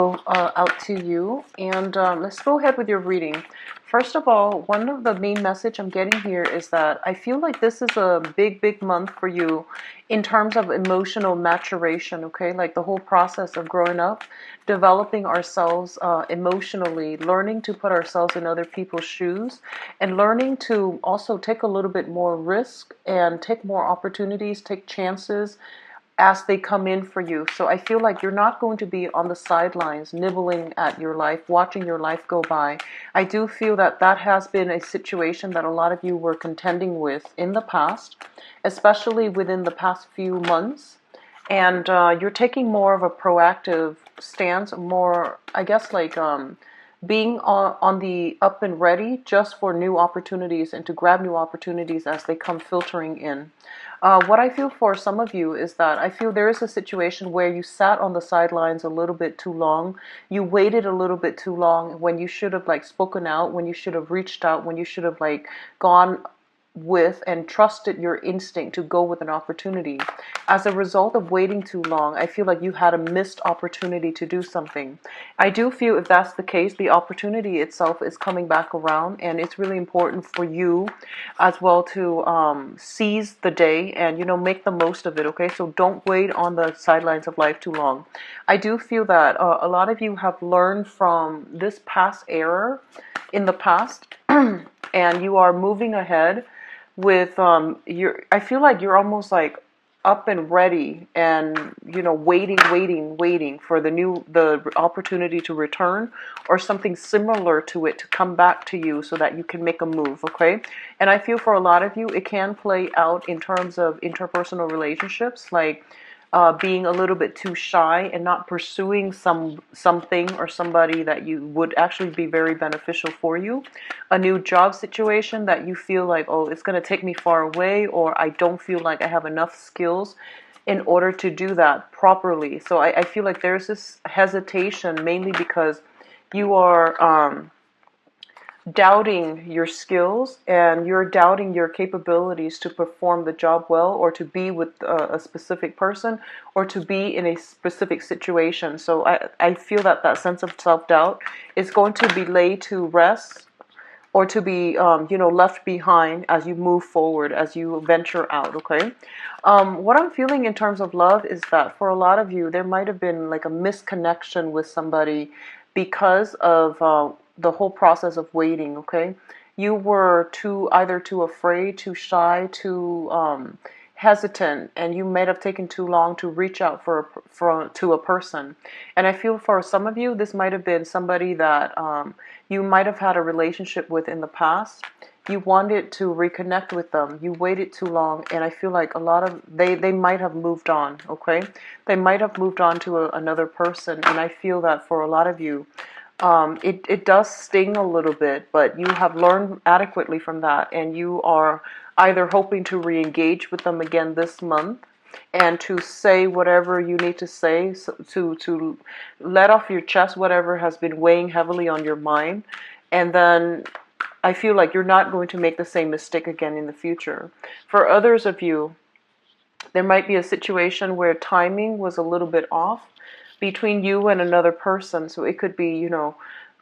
Out to you, and let's go ahead with your reading. First of all, one of the main message I'm getting here is that I feel like this is a big month for you in terms of emotional maturation, okay? Like the whole process of growing up, developing ourselves emotionally, learning to put ourselves in other people's shoes, and learning to also take a little bit more risk and take more opportunities, take chances as they come in for you. So I feel like you're not going to be on the sidelines nibbling at your life, watching your life go by. I do feel that that has been a situation that a lot of you were contending with in the past, especially within the past few months. And you're taking more of a proactive stance, more, I guess, like being on the up and ready just for new opportunities and to grab new opportunities as they come filtering in. What I feel for some of you is that I feel there is a situation where you sat on the sidelines a little bit too long. You waited a little bit too long when you should have like spoken out, when you should have reached out, when you should have like gone with and trusted your instinct to go with an opportunity. As a result of waiting too long, I feel like you had a missed opportunity to do something. I do feel if that's the case, the opportunity itself is coming back around, and it's really important for you as well to seize the day and make the most of it. Okay, so don't wait on the sidelines of life too long. I do feel that a lot of you have learned from this past error in the past and you are moving ahead with I feel like you're almost like up and ready and waiting for the opportunity to return or something similar to it to come back to you so that you can make a move. Okay, and I feel for a lot of you it can play out in terms of interpersonal relationships, like being a little bit too shy and not pursuing something or somebody that you would actually be very beneficial for you. A new job situation that you feel like, oh, it's going to take me far away, or I don't feel like I have enough skills in order to do that properly. So I feel like there's this hesitation mainly because you are doubting your skills and you're doubting your capabilities to perform the job well or to be with a specific person or to be in a specific situation. So I feel that that sense of self-doubt is going to be laid to rest or to be left behind as you move forward, as you venture out. Okay, what I'm feeling in terms of love is that for a lot of you there might have been like a misconnection with somebody because of the whole process of waiting. Okay, you were either too afraid, too shy, too hesitant, and you may have taken too long to reach out to a person. And I feel for some of you this might have been somebody that you might have had a relationship with in the past. You wanted to reconnect with them. You waited too long, and I feel like a lot of they might have moved on. Okay, they might have moved on to another person, and I feel that for a lot of you, it does sting a little bit, but you have learned adequately from that, and you are either hoping to re-engage with them again this month and to say whatever you need to say, to let off your chest whatever has been weighing heavily on your mind, and then I feel like you're not going to make the same mistake again in the future. For others of you, there might be a situation where timing was a little bit off between you and another person. So it could be,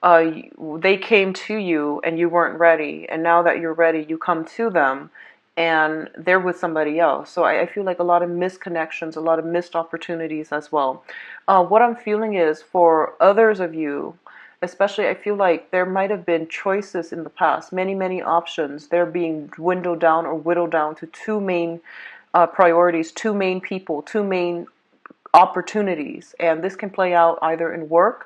they came to you and you weren't ready. And now that you're ready, you come to them and they're with somebody else. So I feel like a lot of misconnections, a lot of missed opportunities as well. What I'm feeling is for others of you, especially, I feel like there might have been choices in the past, many options. They're being dwindled down or whittled down to two main priorities, two main people, two main opportunities. And this can play out either in work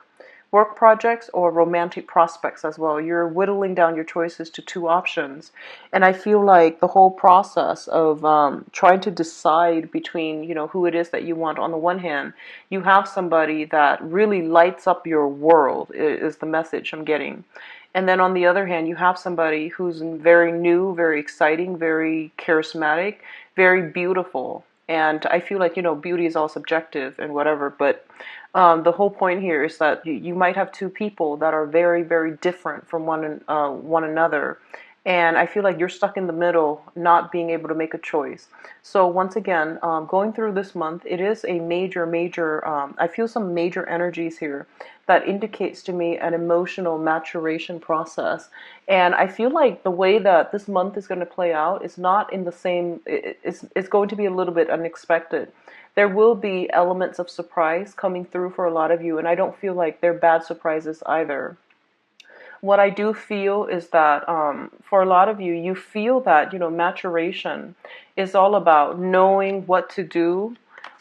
projects or romantic prospects as well. You're whittling down your choices to two options. And I feel like the whole process of trying to decide between, who it is that you want, on the one hand, you have somebody that really lights up your world, is the message I'm getting. And then on the other hand, you have somebody who's very new, very exciting, very charismatic, very beautiful. And I feel like, beauty is all subjective and whatever, but the whole point here is that you might have two people that are very different from one another. And I feel like you're stuck in the middle, not being able to make a choice. So once again, going through this month, it is a major, I feel some major energies here that indicates to me an emotional maturation process. And I feel like the way that this month is going to play out is not in the same, it's going to be a little bit unexpected. There will be elements of surprise coming through for a lot of you, and I don't feel like they're bad surprises either. What I do feel is that for a lot of you, you feel that, maturation is all about knowing what to do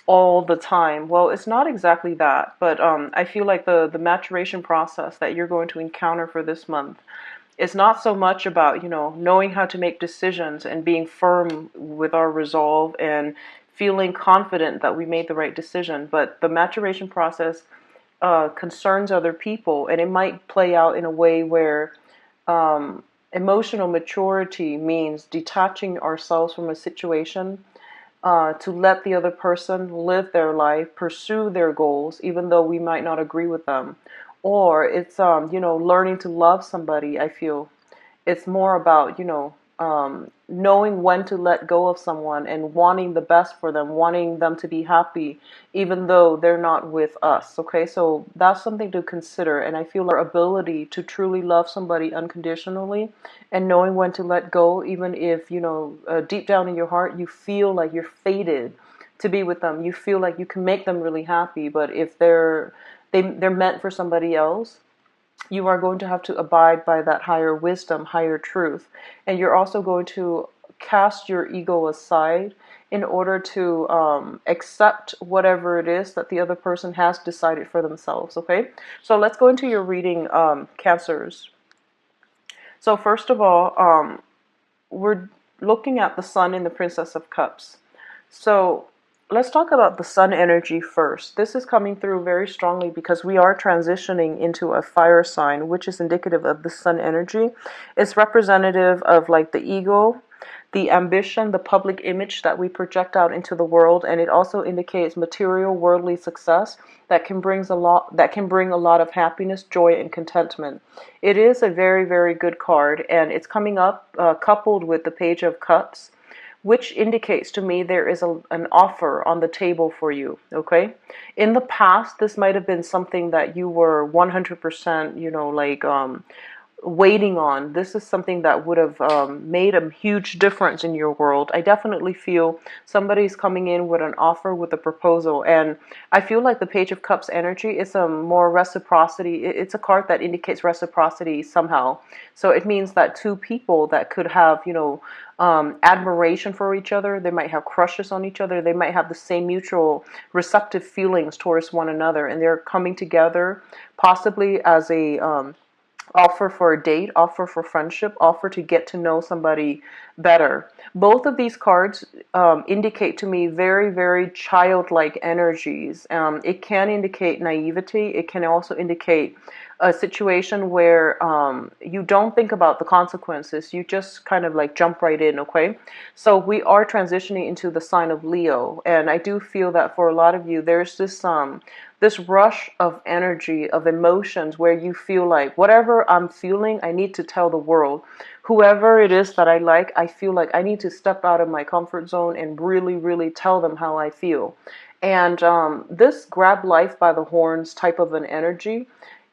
all the time. Well, it's not exactly that, but I feel like the maturation process that you're going to encounter for this month is not so much about, knowing how to make decisions and being firm with our resolve and feeling confident that we made the right decision, but the maturation process concerns other people, and it might play out in a way where emotional maturity means detaching ourselves from a situation to let the other person live their life, pursue their goals, even though we might not agree with them. Or it's, learning to love somebody, I feel. It's more about, knowing when to let go of someone and wanting the best for them, wanting them to be happy, even though they're not with us. Okay, so that's something to consider. And I feel like our ability to truly love somebody unconditionally and knowing when to let go, even if, deep down in your heart, you feel like you're fated to be with them. You feel like you can make them really happy, but if they're meant for somebody else, you are going to have to abide by that higher wisdom, higher truth. And you're also going to cast your ego aside in order to accept whatever it is that the other person has decided for themselves, okay? So let's go into your reading, Cancers. So first of all, we're looking at the Sun and the Princess of Cups. So let's talk about the Sun energy first. This is coming through very strongly because we are transitioning into a fire sign, which is indicative of the Sun energy. It's representative of like the ego, the ambition, the public image that we project out into the world, and it also indicates material worldly success that can bring a lot of happiness, joy, and contentment. It is a very, very good card, and it's coming up coupled with the Page of Cups, which indicates to me there is an offer on the table for you, okay? In the past, this might have been something that you were 100%, waiting on. This is something that would have made a huge difference in your world. I definitely feel somebody's coming in with an offer, with a proposal, and I feel like the Page of Cups energy is a more reciprocity. It's a card that indicates reciprocity somehow. So it means that two people that could have, admiration for each other, they might have crushes on each other, they might have the same mutual receptive feelings towards one another, and they're coming together possibly as a offer for a date, offer for friendship, offer to get to know somebody better. Both of these cards indicate to me very, very childlike energies. It can indicate naivety. It can also indicate a situation where you don't think about the consequences. You just kind of like jump right in, okay? So we are transitioning into the sign of Leo, and I do feel that for a lot of you, there's this rush of energy, of emotions, where you feel like whatever I'm feeling, I need to tell the world. Whoever it is that I like, I feel like I need to step out of my comfort zone and really, really tell them how I feel. And this grab life by the horns type of an energy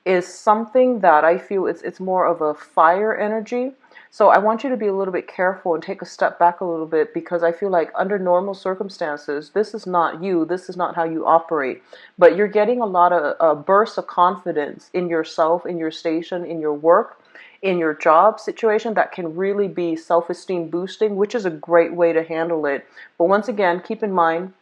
is something that I feel it's more of a fire energy. So I want you to be a little bit careful and take a step back a little bit, because I feel like under normal circumstances, this is not you, this is not how you operate. But you're getting a lot of bursts of confidence in yourself, in your station, in your work, in your job situation that can really be self-esteem boosting, which is a great way to handle it. But once again, keep in mind,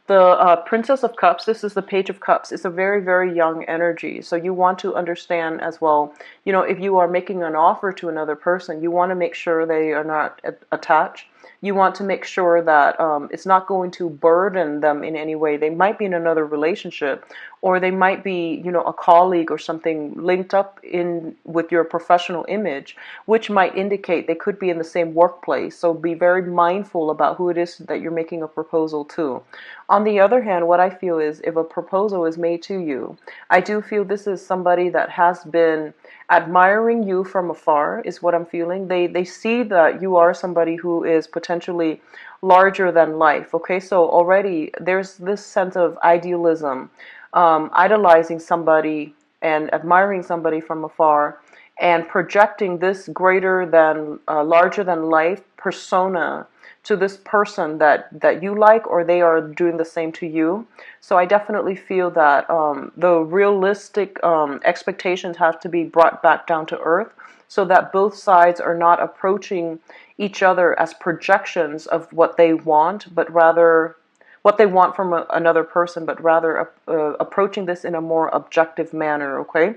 the Princess of Cups, this is the Page of Cups. It's a very, very young energy. So you want to understand as well, if you are making an offer to another person, you want to make sure they are not attached. You want to make sure that it's not going to burden them in any way. They might be in another relationship, or they might be, a colleague or something linked up in with your professional image, which might indicate they could be in the same workplace. So be very mindful about who it is that you're making a proposal to. On the other hand, what I feel is if a proposal is made to you, I do feel this is somebody that has been admiring you from afar, is what I'm feeling. They see that you are somebody who is potentially larger than life. Okay, so already there's this sense of idealism. idolizing somebody and admiring somebody from afar, and projecting this greater than, larger than life persona to this person that you like, or they are doing the same to you. So I definitely feel that the realistic expectations have to be brought back down to earth, so that both sides are not approaching each other as projections of what they want, but rather what they want from another person, but rather approaching this in a more objective manner, okay?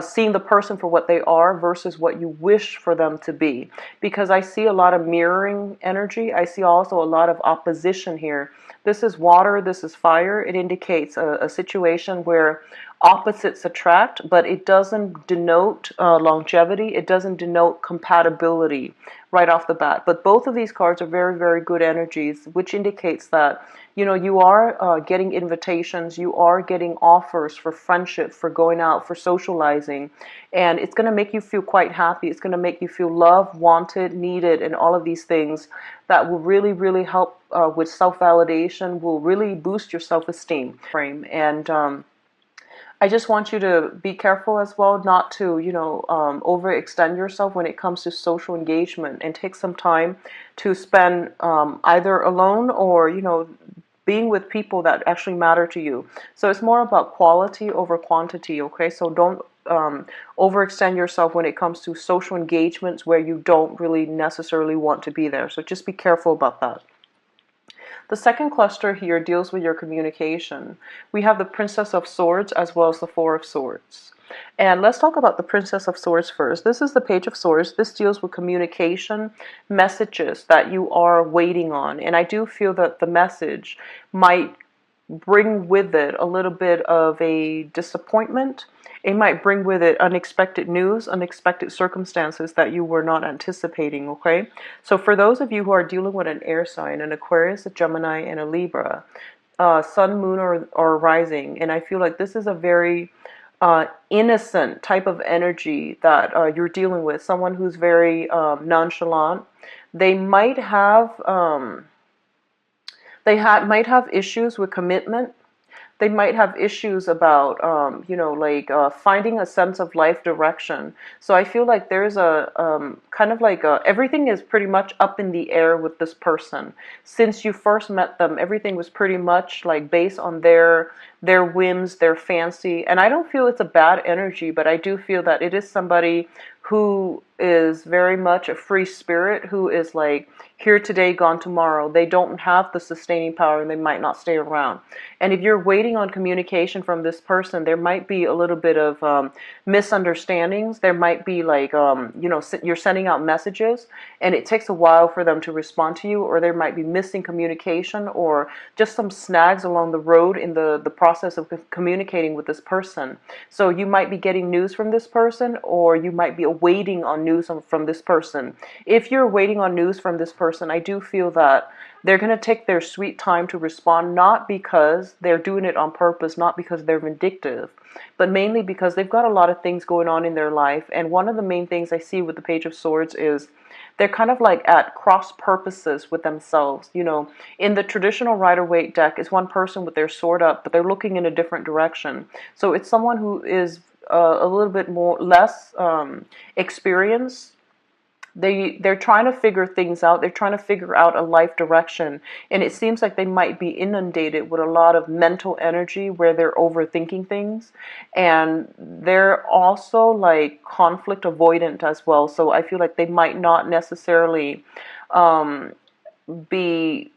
Seeing the person for what they are versus what you wish for them to be. Because I see a lot of mirroring energy. I see also a lot of opposition here. This is water, this is fire. It indicates a situation where opposites attract, but it doesn't denote longevity. It doesn't denote compatibility right off the bat. But both of these cards are very, very good energies, which indicates that, you know, you are getting invitations, you are getting offers for friendship, for going out, for socializing, and it's going to make you feel quite happy. It's going to make you feel loved, wanted, needed, and all of these things that will really, really help with self-validation, will really boost your self-esteem. And I just want you to be careful as well, not to, you know, overextend yourself when it comes to social engagement, and take some time to spend either alone or, you know, being with people that actually matter to you. So it's more about quality over quantity, okay? So don't overextend yourself when it comes to social engagements where you don't really necessarily want to be there. So just be careful about that. The second cluster here deals with your communication. We have the Princess of Swords as well as the Four of Swords. And let's talk about the Princess of Swords first. This is the Page of Swords. This deals with communication, messages that you are waiting on. And I do feel that the message might bring with it a little bit of a disappointment. It might bring with it unexpected news, unexpected circumstances that you were not anticipating, okay? So for those of you who are dealing with an air sign, an Aquarius, a Gemini, and a Libra, Sun, Moon, or Rising, and I feel like this is a very innocent type of energy that you're dealing with, someone who's very nonchalant. They might have might have issues with commitment. They might have issues about, you know, like finding a sense of life direction. So I feel like there's a kind of like everything is pretty much up in the air with this person. Since you first met them, everything was pretty much like based on their whims, their fancy. And I don't feel it's a bad energy, but I do feel that it is somebody who is very much a free spirit, who is like here today, gone tomorrow. They don't have the sustaining power, and they might not stay around. And if you're waiting on communication from this person, there might be a little bit of misunderstandings. There might be like, you know, you're sending out messages and it takes a while for them to respond to you, or there might be missing communication, or just some snags along the road in the process of communicating with this person. So you might be getting news from this person, or you might be waiting on news from this person. If you're waiting on news from this person, I do feel that they're going to take their sweet time to respond, not because they're doing it on purpose, not because they're vindictive, but mainly because they've got a lot of things going on in their life. And one of the main things I see with the Page of Swords is they're kind of like at cross purposes with themselves. You know, in the traditional Rider-Waite deck, it's one person with their sword up, but they're looking in a different direction. So it's someone who is a little bit less experienced. They're trying to figure things out. They're trying to figure out a life direction. And it seems like they might be inundated with a lot of mental energy where they're overthinking things. And they're also like conflict avoidant as well. So I feel like they might not necessarily be...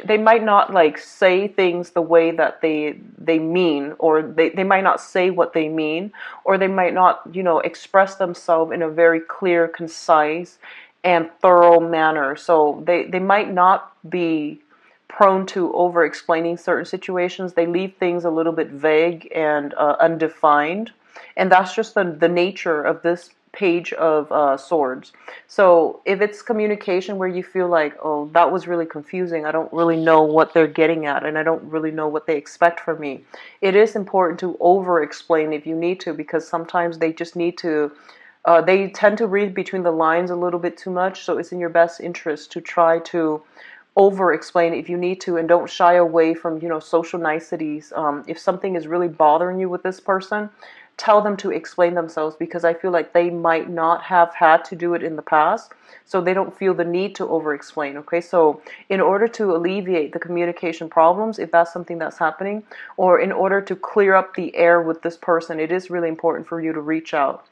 They might not like say things the way that they mean, or they might not say what they mean, or they might not, you know, express themselves in a very clear, concise, and thorough manner. So they might not be prone to over explaining certain situations. They leave things a little bit vague and undefined, and that's just the nature of this Page of Swords. So if it's communication where you feel like, oh, that was really confusing, I don't really know what they're getting at, and I don't really know what they expect from me, it is important to over explain if you need to, because sometimes they just need to they tend to read between the lines a little bit too much. So it's in your best interest to try to over explain if you need to, and don't shy away from, social niceties. If something is really bothering you with this person, tell them to explain themselves, because I feel like they might not have had to do it in the past, so they don't feel the need to over explain. Okay, so in order to alleviate the communication problems, if that's something that's happening, or in order to clear up the air with this person, it is really important for you to reach out.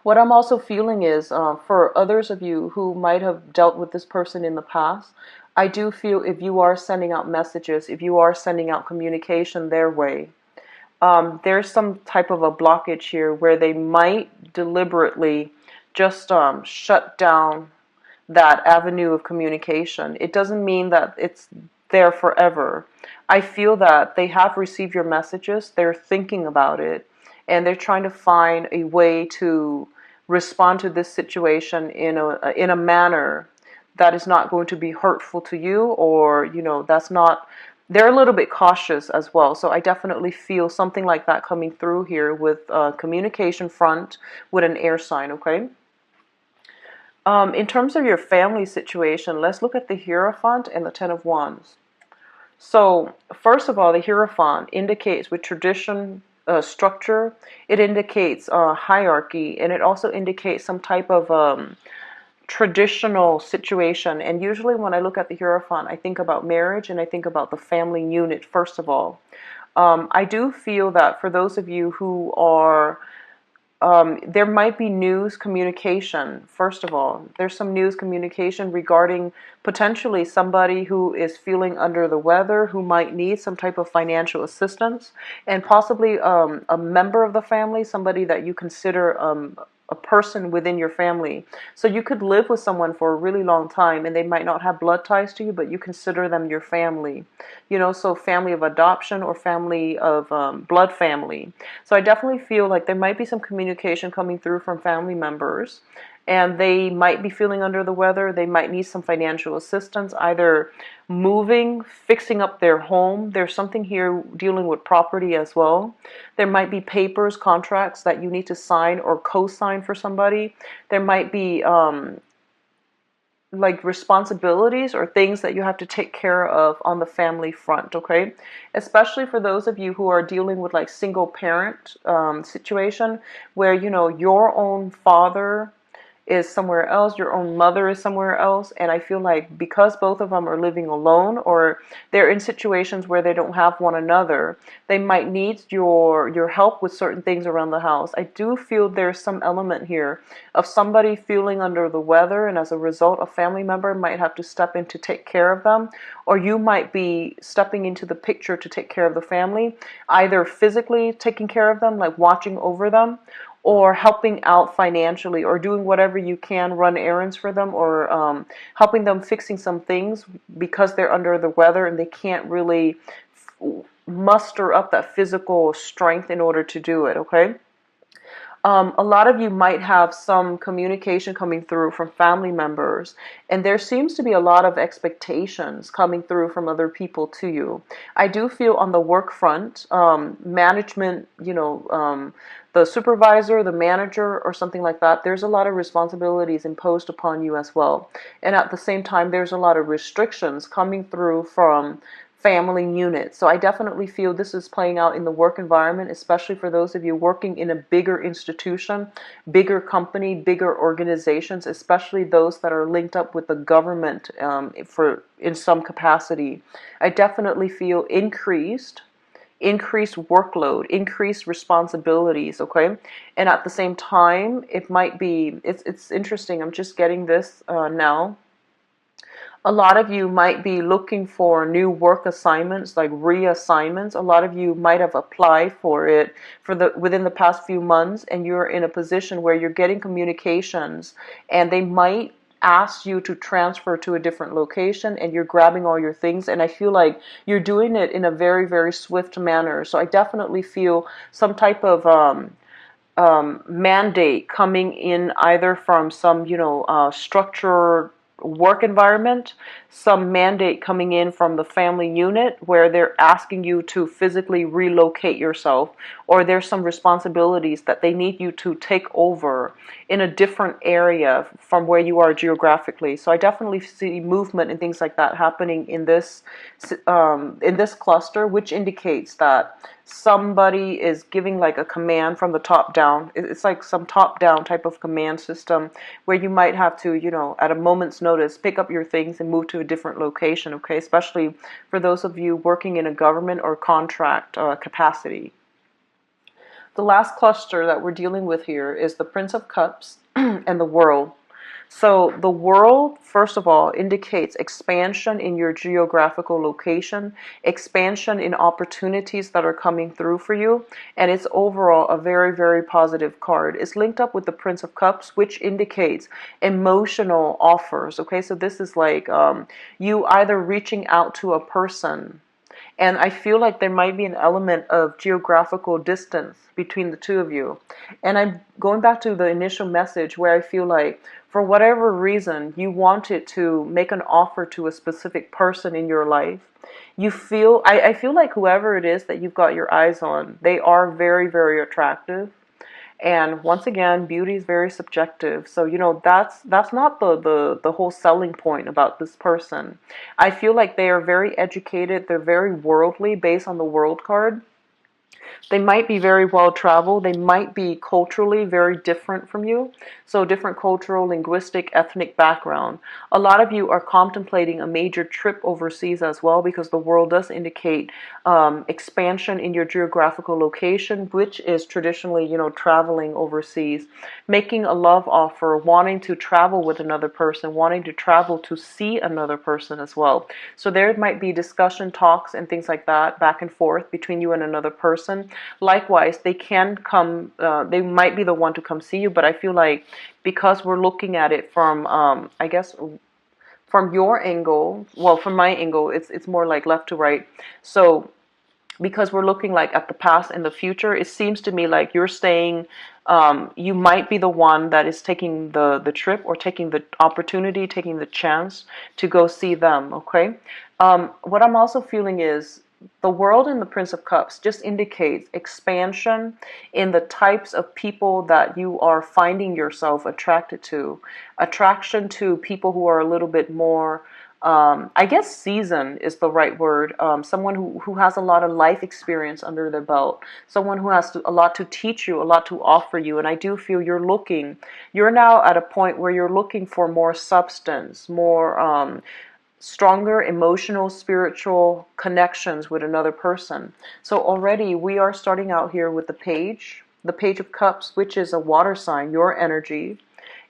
What I'm also feeling is, for others of you who might have dealt with this person in the past, I do feel if you are sending out messages, if you are sending out communication their way, there's some type of a blockage here where they might deliberately just shut down that avenue of communication. It doesn't mean that it's there forever. I feel that they have received your messages, they're thinking about it, and they're trying to find a way to respond to this situation in a manner that is not going to be hurtful to you, or that's not, they're a little bit cautious as well. So I definitely feel something like that coming through here with communication front with an air sign. Okay. In terms of your family situation, let's look at the Hierophant and the Ten of Wands. So, first of all, the Hierophant indicates with tradition, structure, it indicates hierarchy, and it also indicates some type of traditional situation. And usually when I look at the Hierophant, I think about marriage and I think about the family unit, first of all. I do feel that for those of you who are there might be news communication. First of all, there's some news communication regarding potentially somebody who is feeling under the weather, who might need some type of financial assistance, and possibly a member of the family, somebody that you consider a person within your family. So you could live with someone for a really long time and they might not have blood ties to you, but you consider them your family. So family of adoption or family of blood family. So I definitely feel like there might be some communication coming through from family members, and they might be feeling under the weather. They might need some financial assistance, either moving, fixing up their home. There's something here dealing with property as well. There might be papers, contracts that you need to sign or co-sign for somebody. There might be like responsibilities or things that you have to take care of on the family front. Okay, especially for those of you who are dealing with like single parent situation, where your own father is somewhere else, your own mother is somewhere else, and I feel like because both of them are living alone, or they're in situations where they don't have one another, they might need your help with certain things around the house. I do feel there's some element here of somebody feeling under the weather, and as a result, a family member might have to step in to take care of them, or you might be stepping into the picture to take care of the family, either physically taking care of them, like watching over them, or helping out financially, or doing whatever you can, run errands for them, or helping them fixing some things because they're under the weather and they can't really muster up that physical strength in order to do it. Okay. A lot of you might have some communication coming through from family members, and there seems to be a lot of expectations coming through from other people to you. I do feel on the work front, management, the supervisor, the manager, or something like that, there's a lot of responsibilities imposed upon you as well. And at the same time, there's a lot of restrictions coming through from family unit. So I definitely feel this is playing out in the work environment, especially for those of you working in a bigger institution, bigger company, bigger organizations, especially those that are linked up with the government in some capacity. I definitely feel increased workload, increased responsibilities. Okay, and at the same time, it might be, it's interesting, I'm just getting this now. A lot of you might be looking for new work assignments, like reassignments. A lot of you might have applied for it within the past few months, and you're in a position where you're getting communications, and they might ask you to transfer to a different location, and you're grabbing all your things, and I feel like you're doing it in a very, very swift manner. So I definitely feel some type of mandate coming in, either from some structure work environment, some mandate coming in from the family unit where they're asking you to physically relocate yourself, or there's some responsibilities that they need you to take over in a different area from where you are geographically. So I definitely see movement and things like that happening in this cluster, which indicates that somebody is giving like a command from the top down. It's like some top down type of command system where you might have to, at a moment's notice, pick up your things and move to a different location, okay? Especially for those of you working in a government or contract capacity. The last cluster that we're dealing with here is the Prince of Cups and the World. So the world, first of all, indicates expansion in your geographical location, expansion in opportunities that are coming through for you, and it's overall a very, very positive card. It's linked up with the Prince of Cups, which indicates emotional offers, okay? So this is like you either reaching out to a person, and I feel like there might be an element of geographical distance between the two of you. And I'm going back to the initial message where I feel like for whatever reason you wanted to make an offer to a specific person in your life. I feel like whoever it is that you've got your eyes on, they are very, very attractive. And once again, beauty is very subjective. So, that's not the whole selling point about this person. I feel like they are very educated. They're very worldly based on the world card. They might be very well traveled. They might be culturally very different from you. So different cultural, linguistic, ethnic background. A lot of you are contemplating a major trip overseas as well, because the world does indicate expansion in your geographical location, which is traditionally, traveling overseas, making a love offer, wanting to travel with another person, wanting to travel to see another person as well. So there might be discussion, talks, and things like that back and forth between you and another person. Likewise, they can come, they might be the one to come see you, but I feel like because we're looking at it from, I guess, from your angle, well, from my angle, it's more like left to right. So because we're looking like at the past and the future, it seems to me like you're saying you might be the one that is taking the trip, or taking the opportunity, taking the chance to go see them, okay? What I'm also feeling is the World and the Prince of Cups just indicates expansion in the types of people that you are finding yourself attracted to. Attraction to people who are a little bit more, I guess seasoned is the right word. Someone who has a lot of life experience under their belt. Someone who has a lot to teach you, a lot to offer you. And I do feel you're now at a point where you're looking for more substance, more stronger emotional, spiritual connections with another person. So already we are starting out here with the Page of Cups, which is a water sign, your energy.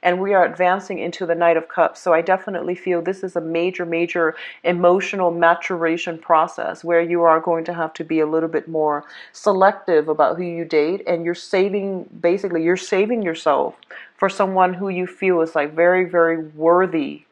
And we are advancing into the Knight of Cups. So I definitely feel this is a major, major emotional maturation process where you are going to have to be a little bit more selective about who you date. And you're saving yourself for someone who you feel is like very, very worthy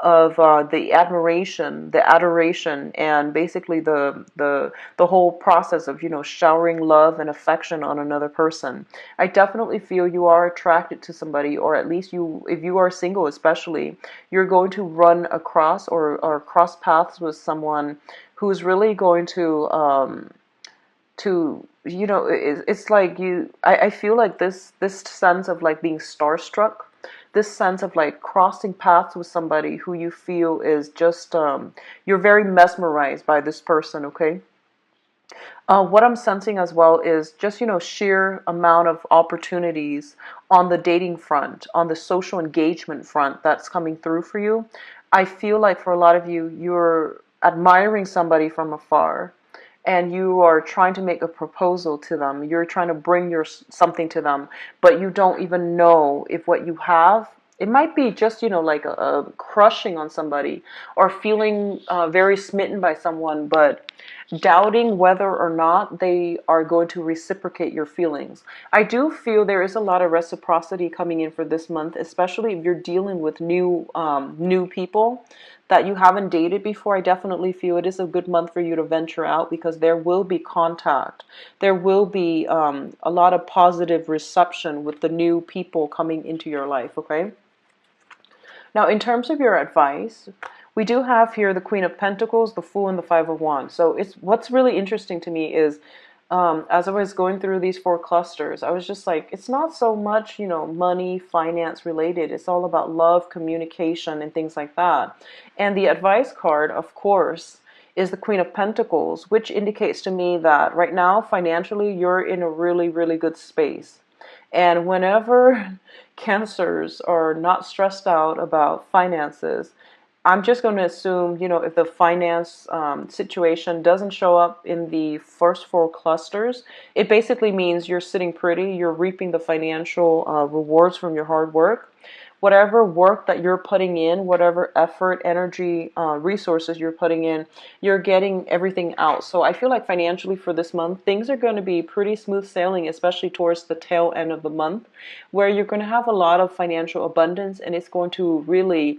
of the admiration, the adoration, and basically the whole process of showering love and affection on another person. I definitely feel you are attracted to somebody, or at least if you are single especially, you're going to run across or cross paths with someone who's really going to it's like I feel like this sense of like being starstruck, this sense of like crossing paths with somebody who you feel is just you're very mesmerized by this person, okay? What I'm sensing as well is just sheer amount of opportunities on the dating front, on the social engagement front that's coming through for you. I feel like for a lot of you, you're admiring somebody from afar, and you are trying to make a proposal to them. You're trying to bring something to them, but you don't even know if what you have. It might be just like a crushing on somebody, or feeling very smitten by someone, but doubting whether or not they are going to reciprocate your feelings. I do feel there is a lot of reciprocity coming in for this month, especially if you're dealing with new people that you haven't dated before. I definitely feel it is a good month for you to venture out, because there will be contact. There will be a lot of positive reception with the new people coming into your life, okay? Now, in terms of your advice, we do have here the Queen of Pentacles, the Fool, and the Five of Wands. So it's what's really interesting to me is, as I was going through these four clusters, I was just like, it's not so much, money, finance related. It's all about love, communication, and things like that. And the advice card, of course, is the Queen of Pentacles, which indicates to me that right now, financially, you're in a really, really good space. And whenever cancers are not stressed out about finances, I'm just going to assume, if the finance situation doesn't show up in the first four clusters, it basically means you're sitting pretty, you're reaping the financial rewards from your hard work. Whatever work that you're putting in, whatever effort, energy, resources you're putting in, you're getting everything out. So I feel like financially for this month, things are going to be pretty smooth sailing, especially towards the tail end of the month, where you're going to have a lot of financial abundance, and it's going to really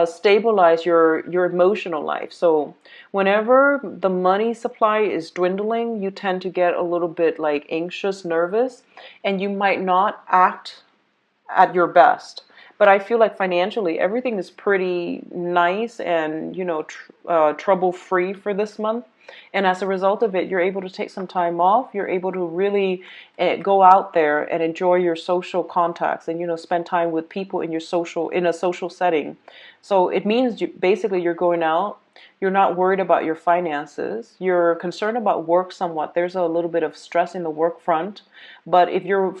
stabilize your emotional life. So whenever the money supply is dwindling, you tend to get a little bit like anxious, nervous, and you might not act at your best. But I feel like financially everything is pretty nice and trouble free for this month. And as a result of it, you're able to take some time off. You're able to really go out there and enjoy your social contacts, and spend time with people in a social setting. So it means basically you're going out. You're not worried about your finances. You're concerned about work somewhat. There's a little bit of stress in the work front. But if you're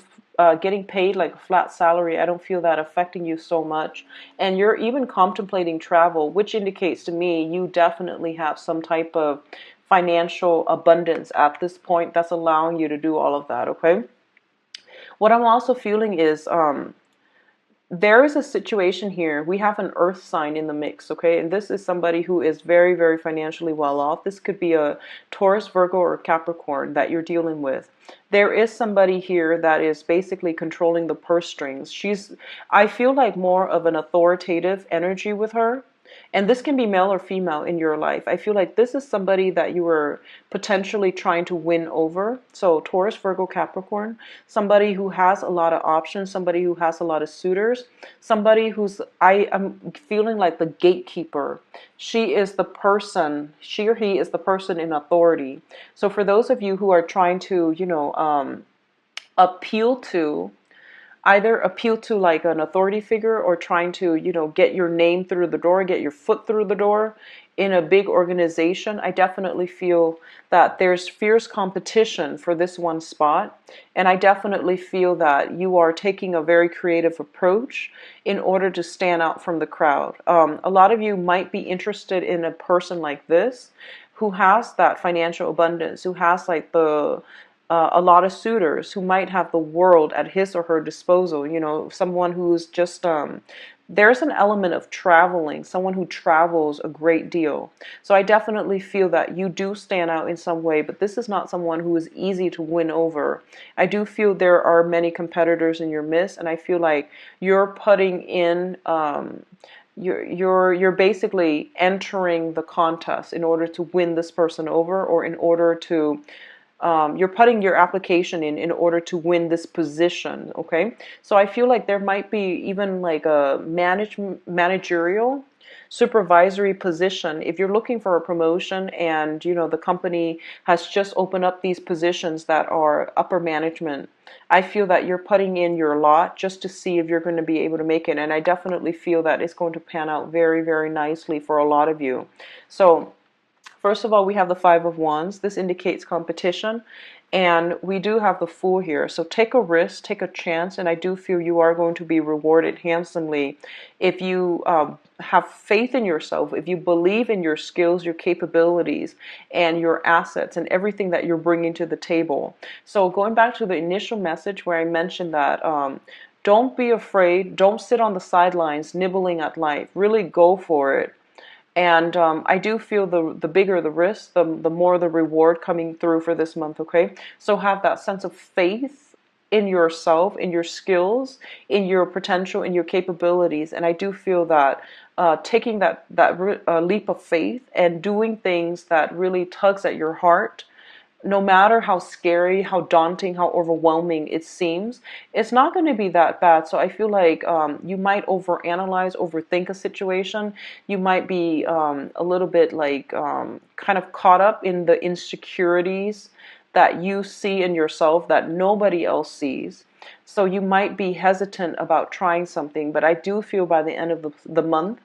getting paid like a flat salary, I don't feel that affecting you so much. And you're even contemplating travel, which indicates to me you definitely have some type of financial abundance at this point that's allowing you to do all of that, okay? What I'm also feeling is there is a situation here. We have an earth sign in the mix, okay? And this is somebody who is very, very financially well off. This could be a Taurus, Virgo, or Capricorn that you're dealing with. There is somebody here that is basically controlling the purse strings. I feel like more of an authoritative energy with her. And this can be male or female in your life. I feel like this is somebody that you were potentially trying to win over. So Taurus, Virgo, Capricorn, somebody who has a lot of options, somebody who has a lot of suitors, somebody I am feeling like the gatekeeper. She is the person, she or he is the person in authority. So for those of you who are trying to, either appeal to like an authority figure, or trying to, get your name through the door, get your foot through the door in a big organization, I definitely feel that there's fierce competition for this one spot. And I definitely feel that you are taking a very creative approach in order to stand out from the crowd. A lot of you might be interested in a person like this who has that financial abundance, who has like a lot of suitors, who might have the world at his or her disposal. Someone who's just, there's an element of traveling, someone who travels a great deal. So I definitely feel that you do stand out in some way, but this is not someone who is easy to win over. I do feel there are many competitors in your midst, and I feel like you're putting in, you're basically entering the contest in order to win this person over, or in order to you're putting your application in order to win this position, okay? So I feel like there might be even like a managerial, supervisory position. If you're looking for a promotion and, the company has just opened up these positions that are upper management, I feel that you're putting in your lot just to see if you're going to be able to make it. And I definitely feel that it's going to pan out very, very nicely for a lot of you. So first of all, we have the Five of Wands. This indicates competition. And we do have the Fool here. So take a risk, take a chance, and I do feel you are going to be rewarded handsomely if you have faith in yourself, if you believe in your skills, your capabilities, and your assets, and everything that you're bringing to the table. So going back to the initial message where I mentioned that don't be afraid, don't sit on the sidelines nibbling at life. Really go for it. And I do feel the bigger the risk, the more the reward coming through for this month, okay? So have that sense of faith in yourself, in your skills, in your potential, in your capabilities. And I do feel that taking that leap of faith and doing things that really tugs at your heart, no matter how scary, how daunting, how overwhelming it seems, it's not going to be that bad. So I feel like you might overanalyze, overthink a situation. You might be a little bit like kind of caught up in the insecurities that you see in yourself that nobody else sees. So you might be hesitant about trying something, but I do feel by the end of the month,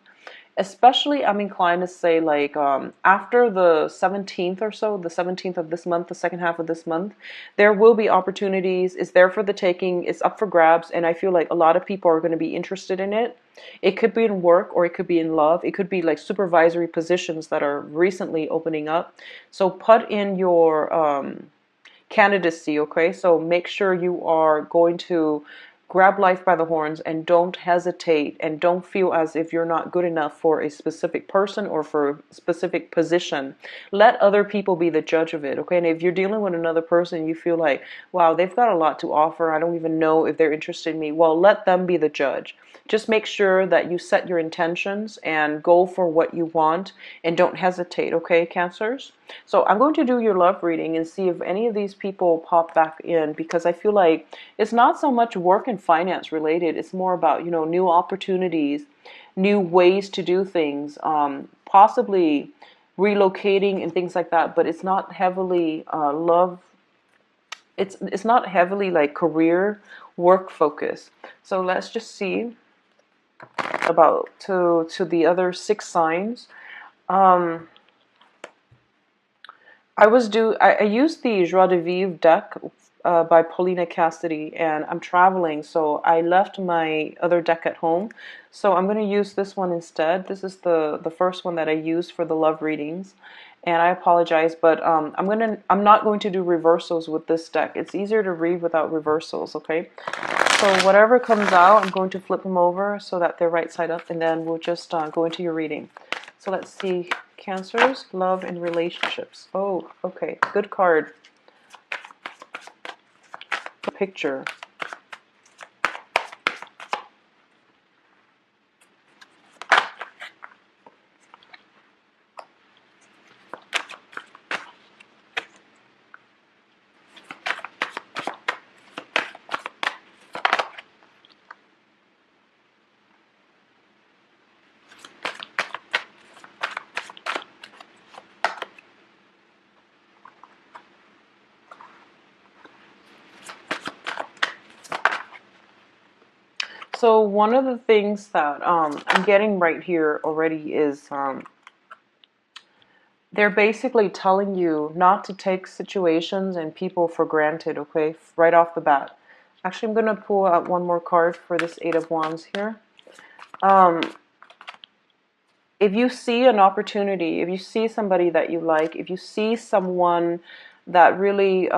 especially I'm inclined to say like after the 17th or so, the 17th of this month, the second half of this month, there will be opportunities. It's there for the taking. It's up for grabs. And I feel like a lot of people are going to be interested in it. It could be in work or it could be in love. It could be like supervisory positions that are recently opening up. So put in your candidacy, okay? So make sure you are going to grab life by the horns and don't hesitate and don't feel as if you're not good enough for a specific person or for a specific position. Let other people be the judge of it, okay? And if you're dealing with another person, you feel like, wow, they've got a lot to offer. I don't even know if they're interested in me. Well, let them be the judge. Just make sure that you set your intentions and go for what you want and don't hesitate, okay, Cancers? So I'm going to do your love reading and see if any of these people pop back in, because I feel like it's not so much work and finance related. It's more about, you know, new opportunities, new ways to do things, possibly relocating and things like that. But it's not heavily love. It's not heavily like career work focus. So let's just see about to the other 6 signs. I used the Joie de Vivre deck by Paulina Cassidy, and I'm traveling, so I left my other deck at home. So I'm going to use this one instead. This is the first one that I used for the love readings, and I apologize, but I'm not going to do reversals with this deck. It's easier to read without reversals, okay? So whatever comes out, I'm going to flip them over so that they're right side up, and then we'll just go into your reading. So let's see, Cancers, love and relationships. Oh, okay, good card. Picture. So one of the things that I'm getting right here already is they're basically telling you not to take situations and people for granted, okay, right off the bat. Actually, I'm going to pull out one more card for this 8 of Wands here. If you see an opportunity, if you see somebody that you like, if you see someone that really,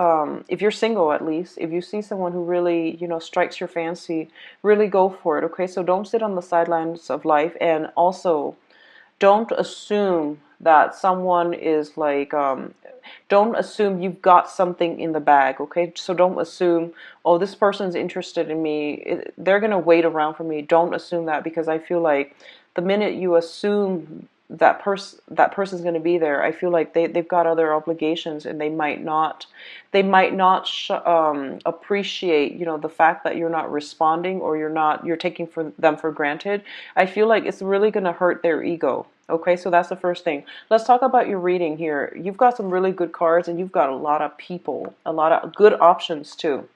if you're single at least, if you see someone who really, you know, strikes your fancy, really go for it, okay? So don't sit on the sidelines of life, and also don't assume that someone is like, don't assume you've got something in the bag, okay? So don't assume, oh, this person's interested in me, they're going to wait around for me. Don't assume that, because I feel like the minute you assume that person's going to be there, I feel like they've got other obligations, and they might not appreciate, you know, the fact that you're not responding, or you're taking them for granted. I feel like it's really going to hurt their ego. Okay, so that's the first thing. Let's talk about your reading here. You've got some really good cards, and you've got a lot of people, a lot of good options too.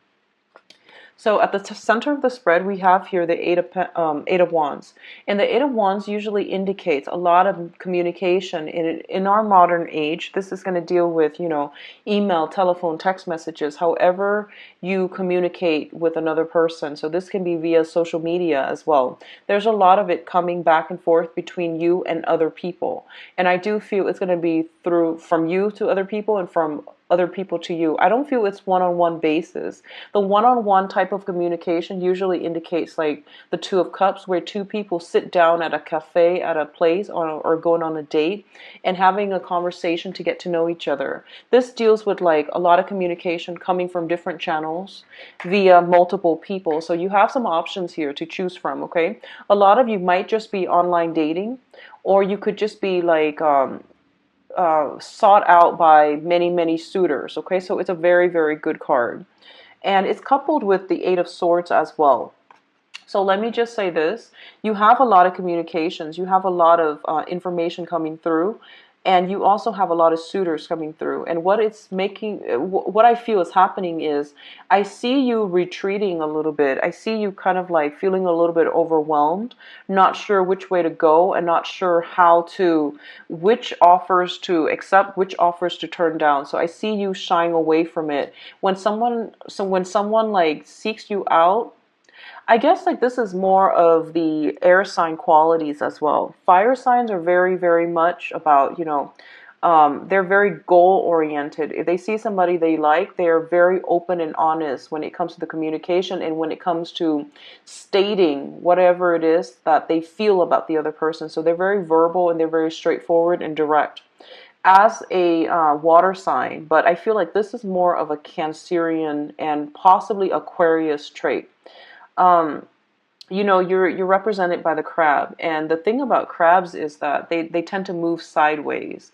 So at the center of the spread, we have here the Eight of Wands. And the Eight of Wands usually indicates a lot of communication. In our modern age, this is going to deal with, you know, email, telephone, text messages, however you communicate with another person. So this can be via social media as well. There's a lot of it coming back and forth between you and other people. And I do feel it's going to be from you to other people and from other people to you. I don't feel it's one-on-one basis. The one-on-one type of communication usually indicates like the Two of Cups, where two people sit down at a cafe, at a place, or going on a date and having a conversation to get to know each other. This deals with like a lot of communication coming from different channels via multiple people. So you have some options here to choose from, okay? A lot of you might just be online dating, or you could just be like sought out by many, many suitors. Okay, so it's a very, very good card. And it's coupled with the Eight of Swords as well. So let me just say this. You have a lot of communications. You have a lot of information coming through. And you also have a lot of suitors coming through. And what it's making, what I feel is happening is, I see you retreating a little bit. I see you kind of like feeling a little bit overwhelmed, not sure which way to go, and not sure which offers to accept, which offers to turn down. So I see you shying away from it. When someone like seeks you out, I guess like this is more of the air sign qualities as well. Fire signs are very, very much about, they're very goal oriented. If they see somebody they like, they are very open and honest when it comes to the communication, and when it comes to stating whatever it is that they feel about the other person. So they're very verbal, and they're very straightforward and direct as a water sign. But I feel like this is more of a Cancerian and possibly Aquarius trait. You're represented by the crab, and the thing about crabs is that they tend to move sideways.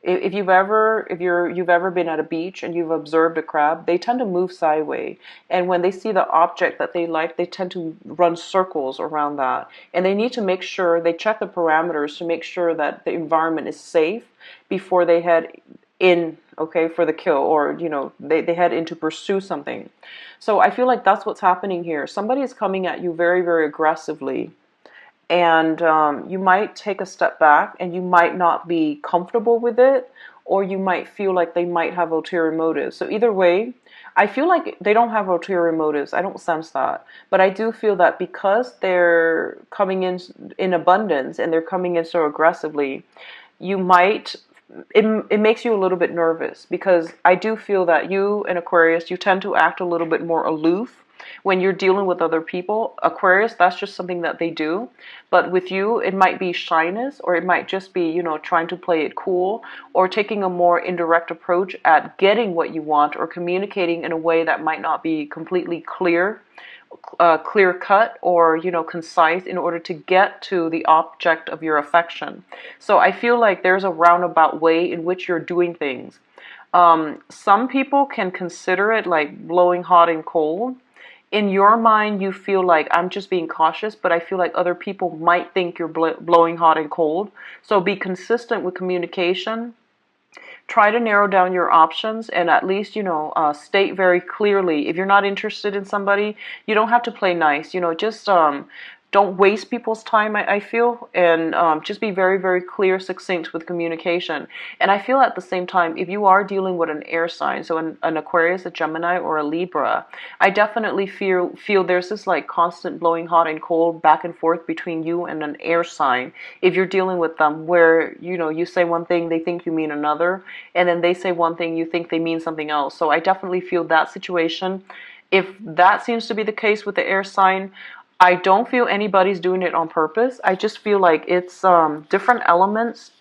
If you've ever been at a beach and you've observed a crab, they tend to move sideways. And when they see the object that they like, they tend to run circles around that. And they need to make sure they check the parameters to make sure that the environment is safe before they head in, okay, for the kill, or they head in to pursue something. So I feel like that's what's happening here. Somebody is coming at you very, very aggressively, and you might take a step back, and you might not be comfortable with it, or you might feel like they might have ulterior motives. So either way, I feel like they don't have ulterior motives. I don't sense that. But I do feel that because they're coming in abundance, and they're coming in so aggressively, you might it makes you a little bit nervous, because I do feel that you and Aquarius, you tend to act a little bit more aloof when you're dealing with other people. Aquarius, that's just something that they do. But with you, it might be shyness, or it might just be, trying to play it cool, or taking a more indirect approach at getting what you want, or communicating in a way that might not be completely clear cut, or concise, in order to get to the object of your affection. So I feel like there's a roundabout way in which you're doing things. Some people can consider it like blowing hot and cold. In your mind, you feel like I'm just being cautious, but I feel like other people might think you're blowing hot and cold. So be consistent with communication. Try to narrow down your options, and at least, state very clearly. If you're not interested in somebody, you don't have to play nice. Just don't waste people's time, I feel, and just be very, very clear, succinct with communication. And I feel at the same time, if you are dealing with an air sign, so an Aquarius, a Gemini, or a Libra, I definitely feel there's this like constant blowing hot and cold back and forth between you and an air sign. If you're dealing with them, where you say one thing, they think you mean another, and then they say one thing, you think they mean something else. So I definitely feel that situation. If that seems to be the case with the air sign, I don't feel anybody's doing it on purpose. I just feel like it's different elements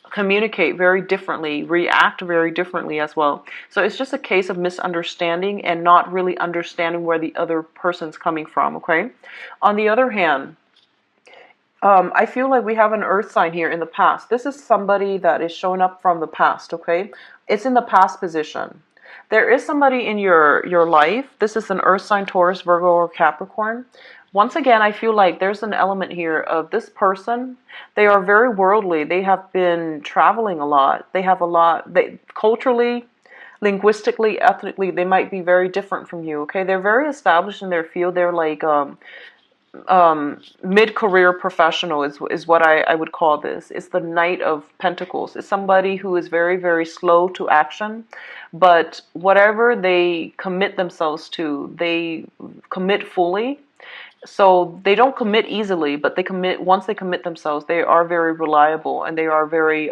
communicate very differently, react very differently as well. So it's just a case of misunderstanding and not really understanding where the other person's coming from, okay? On the other hand, I feel like we have an earth sign here in the past. This is somebody that is showing up from the past, okay? It's in the past position. There is somebody in your life. This is an earth sign, Taurus, Virgo, or Capricorn. Once again, I feel like there's an element here of this person. They are very worldly. They have been traveling a lot. They have a lot. Culturally, linguistically, ethnically, they might be very different from you. Okay, they're very established in their field. They're like mid-career professional is what I would call this. It's the Knight of Pentacles. It's somebody who is very, very slow to action, but whatever they commit themselves to, they commit fully. So they don't commit easily, but once they commit themselves, they are very reliable, and they are very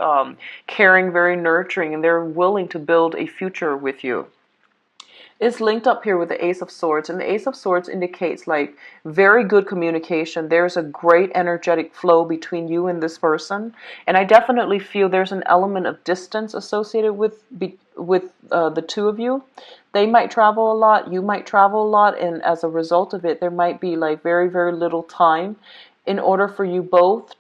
caring, very nurturing, and they're willing to build a future with you. It's linked up here with the Ace of Swords, and the Ace of Swords indicates like very good communication. There's a great energetic flow between you and this person, and I definitely feel there's an element of distance associated with the two of you. They might travel a lot, you might travel a lot, and as a result of it, there might be like very, very little time in order for you both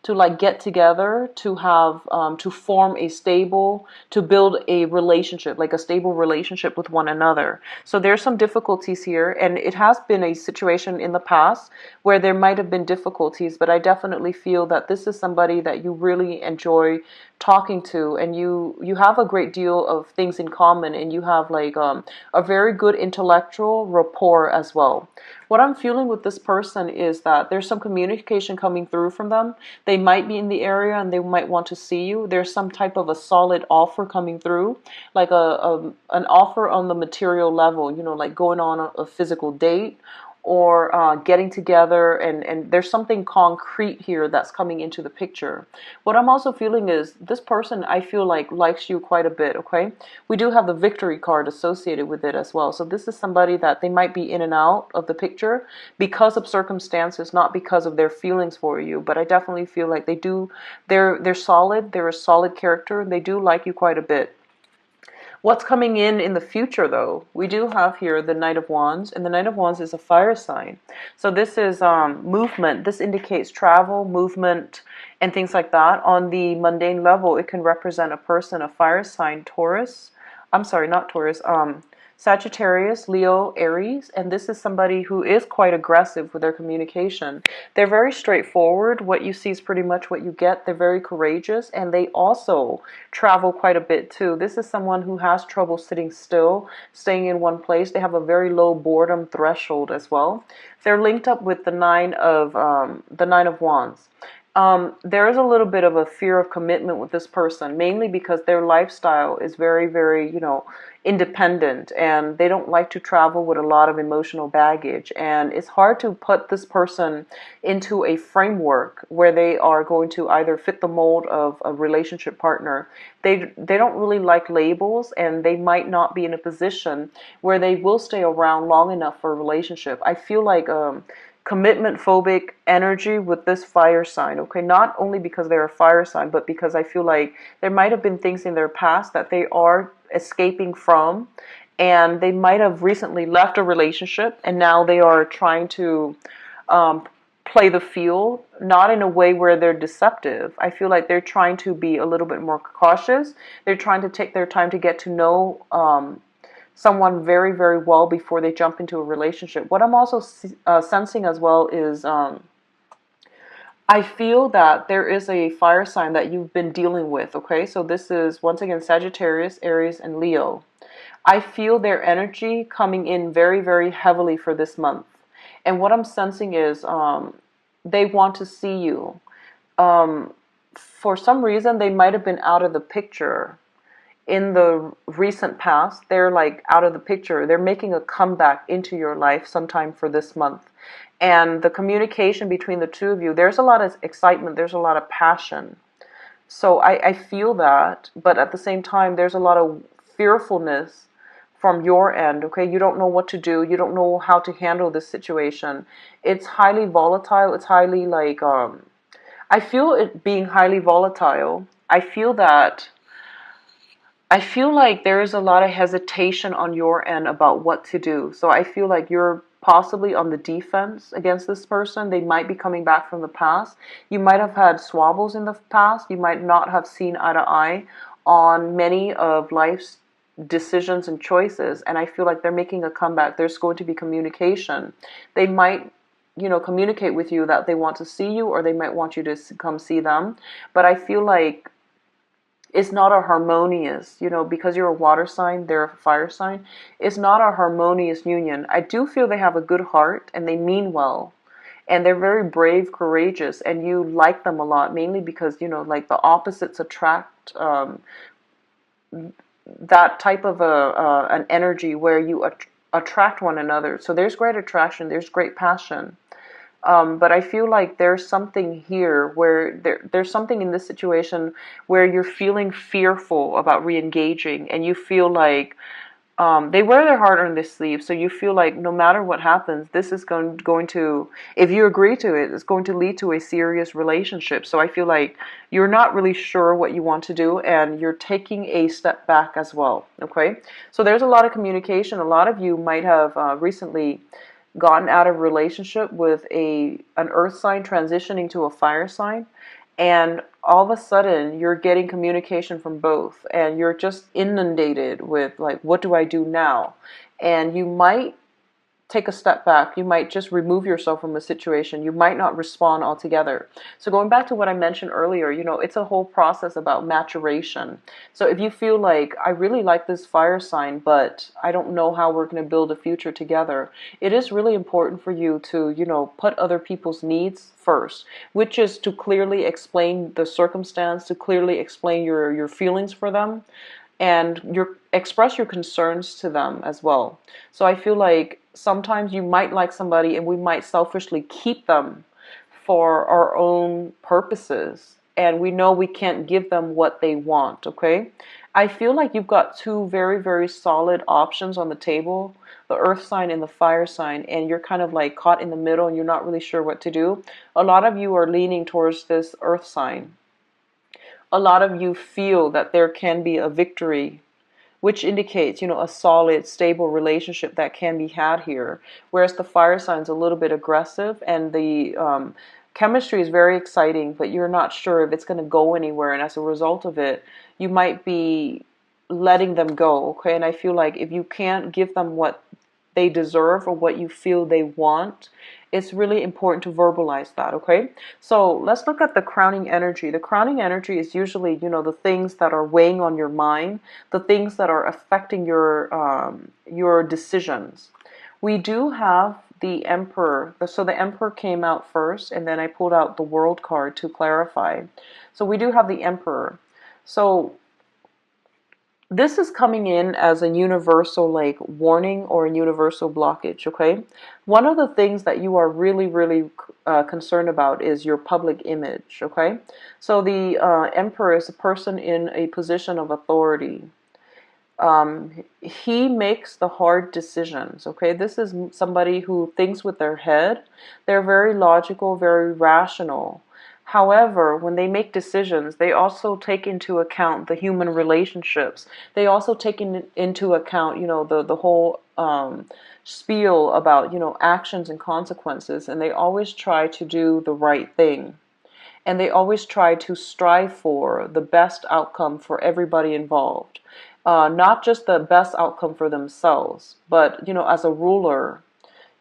to like get together, to have to form a stable, to build a relationship, like a stable relationship with one another. So there's some difficulties here, and it has been a situation in the past where there might have been difficulties, but I definitely feel that this is somebody that you really enjoy talking to, and you have a great deal of things in common, and you have like a very good intellectual rapport as well. What I'm feeling with this person is that there's some communication coming through from them. They might be in the area and they might want to see you. There's some type of a solid offer coming through, like an offer on the material level, you know, like going on a physical date, or getting together, and there's something concrete here that's coming into the picture. What I'm also feeling is this person, I feel like, likes you quite a bit, okay? We do have the victory card associated with it as well. So this is somebody that they might be in and out of the picture because of circumstances, not because of their feelings for you. But I definitely feel like they're solid, they're a solid character, and they do like you quite a bit. What's coming in the future, though? We do have here the Knight of Wands, and the Knight of Wands is a fire sign. So this is movement. This indicates travel, movement, and things like that. On the mundane level, it can represent a person, a fire sign, Taurus. I'm sorry, not Taurus. Sagittarius, Leo, Aries, and this is somebody who is quite aggressive with their communication. They're very straightforward. What you see is pretty much what you get. They're very courageous, and they also travel quite a bit too. This is someone who has trouble sitting still, staying in one place. They have a very low boredom threshold as well. They're linked up with the Nine of Wands. There is a little bit of a fear of commitment with this person, mainly because their lifestyle is very, very, independent, and they don't like to travel with a lot of emotional baggage. And it's hard to put this person into a framework where they are going to either fit the mold of a relationship partner. They don't really like labels, and they might not be in a position where they will stay around long enough for a relationship. I feel like commitment phobic energy with this fire sign, okay? Not only because they're a fire sign, but because I feel like there might have been things in their past that they are escaping from, and they might have recently left a relationship, and now they are trying to play the field, not in a way where they're deceptive. I feel like they're trying to be a little bit more cautious. They're trying to take their time to get to know someone very, very well before they jump into a relationship. What I'm also sensing as well is I feel that there is a fire sign that you've been dealing with, okay? So this is, once again, Sagittarius, Aries, and Leo. I feel their energy coming in very, very heavily for this month. And what I'm sensing is they want to see you. For some reason, they might have been out of the picture in the recent past. They're like out of the picture. They're making a comeback into your life sometime for this month. And the communication between the two of you, there's a lot of excitement, there's a lot of passion. So I feel that, but at the same time, there's a lot of fearfulness from your end, okay? You don't know what to do. You don't know how to handle this situation. It's highly volatile. It's highly like, I feel it being highly volatile. I feel like there is a lot of hesitation on your end about what to do. So I feel like you're possibly on the defense against this person. They might be coming back from the past. You might have had squabbles in the past. You might not have seen eye to eye on many of life's decisions and choices. And I feel like they're making a comeback. There's going to be communication. They might, communicate with you that they want to see you, or they might want you to come see them. But I feel like it's not a harmonious, because you're a water sign, they're a fire sign. It's not a harmonious union. I do feel they have a good heart and they mean well. And they're very brave, courageous, and you like them a lot, mainly because, like the opposites attract that type of an energy where you attract one another. So there's great attraction, there's great passion. But I feel like there's something here where there's something in this situation where you're feeling fearful about re-engaging, and you feel like they wear their heart on their sleeve. So you feel like no matter what happens, this is going to, if you agree to it, it's going to lead to a serious relationship. So I feel like you're not really sure what you want to do, and you're taking a step back as well. Okay, so there's a lot of communication. A lot of you might have recently gotten out of relationship with an earth sign transitioning to a fire sign, and all of a sudden you're getting communication from both, and you're just inundated with like, what do I do now? And you might take a step back. You might just remove yourself from a situation. You might not respond altogether. So going back to what I mentioned earlier, it's a whole process about maturation. So if you feel like, I really like this fire sign, but I don't know how we're going to build a future together, it is really important for you to, put other people's needs first, which is to clearly explain the circumstance, to clearly explain your feelings for them, and express your concerns to them as well. So I feel like sometimes you might like somebody and we might selfishly keep them for our own purposes, and we know we can't give them what they want, okay? I feel like you've got two very, very solid options on the table, the earth sign and the fire sign, and you're kind of like caught in the middle and you're not really sure what to do. A lot of you are leaning towards this earth sign. A lot of you feel that there can be a victory, which indicates, a solid, stable relationship that can be had here. Whereas the fire sign's a little bit aggressive, and the chemistry is very exciting, but you're not sure if it's going to go anywhere. And as a result of it, you might be letting them go, okay? And I feel like if you can't give them what they deserve or what you feel they want, it's really important to verbalize that, okay? So let's look at the crowning energy. The crowning energy is usually, the things that are weighing on your mind, the things that are affecting your decisions. We do have the Emperor. So the Emperor came out first, and then I pulled out the World card to clarify. So we do have the Emperor. So this is coming in as a universal like warning or a universal blockage, okay? One of the things that you are really, really concerned about is your public image, okay? So the Emperor is a person in a position of authority. He makes the hard decisions, okay? This is somebody who thinks with their head. They're very logical, very rational. However, when they make decisions, they also take into account the human relationships. They also take into account, the whole spiel about, actions and consequences. And they always try to do the right thing. And they always try to strive for the best outcome for everybody involved. Not just the best outcome for themselves, but, as a ruler,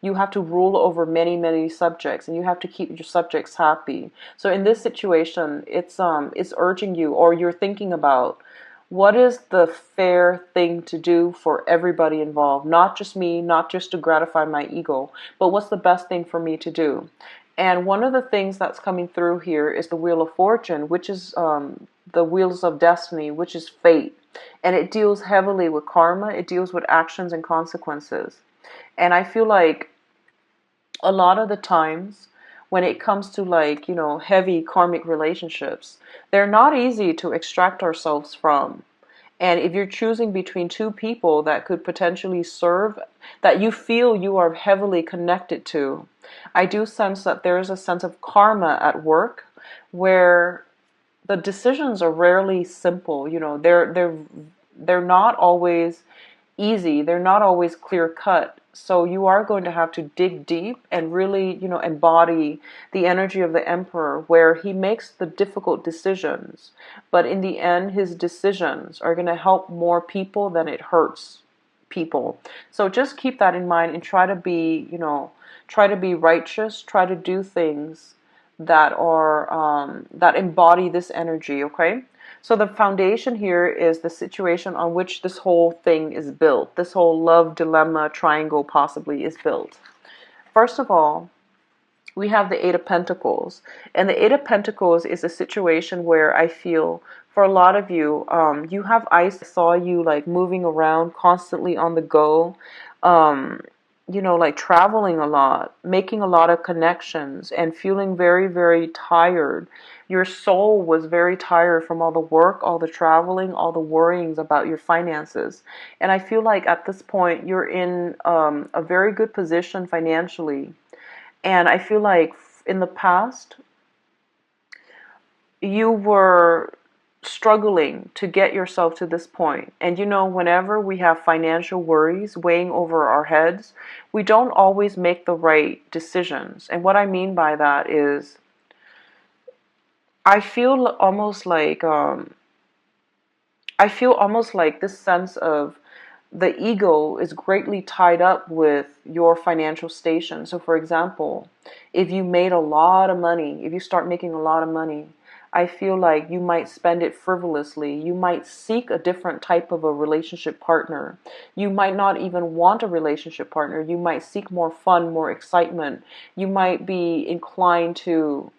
you have to rule over many, many subjects, and you have to keep your subjects happy. So in this situation, it's urging you, or you're thinking about, what is the fair thing to do for everybody involved? Not just me, not just to gratify my ego, but what's the best thing for me to do? And one of the things that's coming through here is the Wheel of Fortune, which is the Wheels of Destiny, which is fate. And it deals heavily with karma. It deals with actions and consequences. And I feel like a lot of the times when it comes to like, heavy karmic relationships, they're not easy to extract ourselves from. And if you're choosing between two people that could potentially serve, that you feel you are heavily connected to, I do sense that there is a sense of karma at work where the decisions are rarely simple. They're not always easy. They're not always clear cut. So you are going to have to dig deep and really, embody the energy of the Emperor, where he makes the difficult decisions. But in the end, his decisions are going to help more people than it hurts people. So just keep that in mind and try to be, righteous, try to do things that are, that embody this energy, okay? So the foundation here is the situation on which this whole thing is built. This whole love dilemma triangle possibly is built. First of all, we have the Eight of Pentacles. And the Eight of Pentacles is a situation where I feel for a lot of you, you have ice. I saw you like moving around, constantly on the go. Like traveling a lot, making a lot of connections, and feeling very, very tired. Your soul was very tired from all the work, all the traveling, all the worryings about your finances. And I feel like at this point, you're in a very good position financially. And I feel like in the past, you were struggling to get yourself to this point. And whenever we have financial worries weighing over our heads, we don't always make the right decisions. And what I mean by that is I feel almost like this sense of the ego is greatly tied up with your financial station. So, for example, if you made a lot of money, if you start making a lot of money, I feel like you might spend it frivolously. You might seek a different type of a relationship partner. You might not even want a relationship partner. You might seek more fun, more excitement. You might be inclined to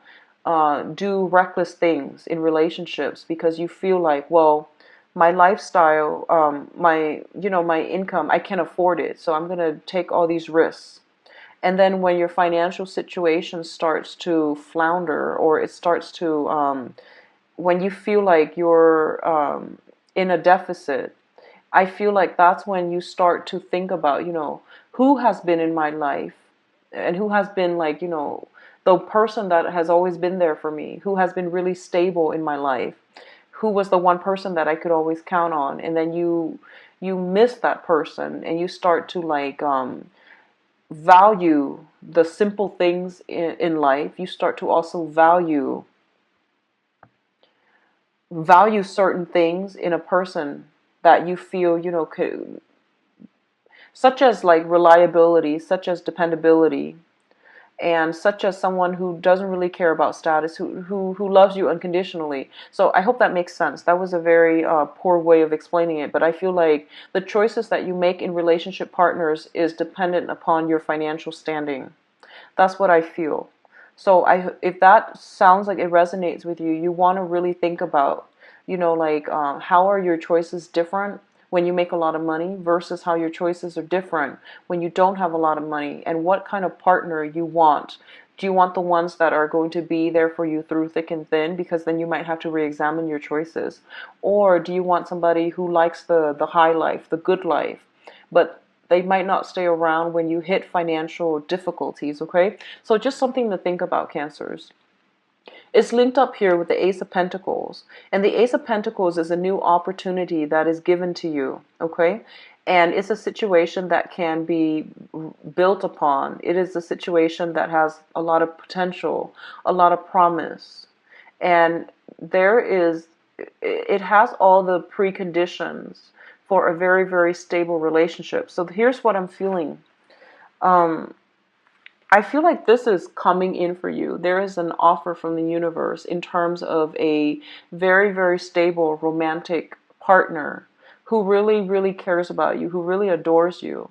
do reckless things in relationships because you feel like, well, my lifestyle, my income, I can afford it, so I'm gonna take all these risks. And then when your financial situation starts to flounder, or it starts to, when you feel like you're in a deficit, I feel like that's when you start to think about, who has been in my life and who has been like, the person that has always been there for me, who has been really stable in my life, who was the one person that I could always count on. And then you miss that person and you start to like value the simple things in life. You start to also value certain things in a person that you feel, such as like reliability, such as dependability, and such as someone who doesn't really care about status, who loves you unconditionally. So I hope that makes sense. That was a very poor way of explaining it, but I feel like the choices that you make in relationship partners is dependent upon your financial standing. That's what I feel. So if that sounds like it resonates with you, you want to really think about, like how are your choices different when you make a lot of money versus how your choices are different when you don't have a lot of money, and what kind of partner you want. Do you want the ones that are going to be there for you through thick and thin, because then you might have to re-examine your choices? Or do you want somebody who likes the high life, the good life, but they might not stay around when you hit financial difficulties, okay? So just something to think about, Cancers. It's linked up here with the Ace of Pentacles. And the Ace of Pentacles is a new opportunity that is given to you, okay? And it's a situation that can be built upon. It is a situation that has a lot of potential, a lot of promise. And it has all the preconditions for a very, very stable relationship. So here's what I'm feeling. Um, I feel like this is coming in for you. There is an offer from the universe in terms of a very, very stable romantic partner who really, really cares about you, who really adores you.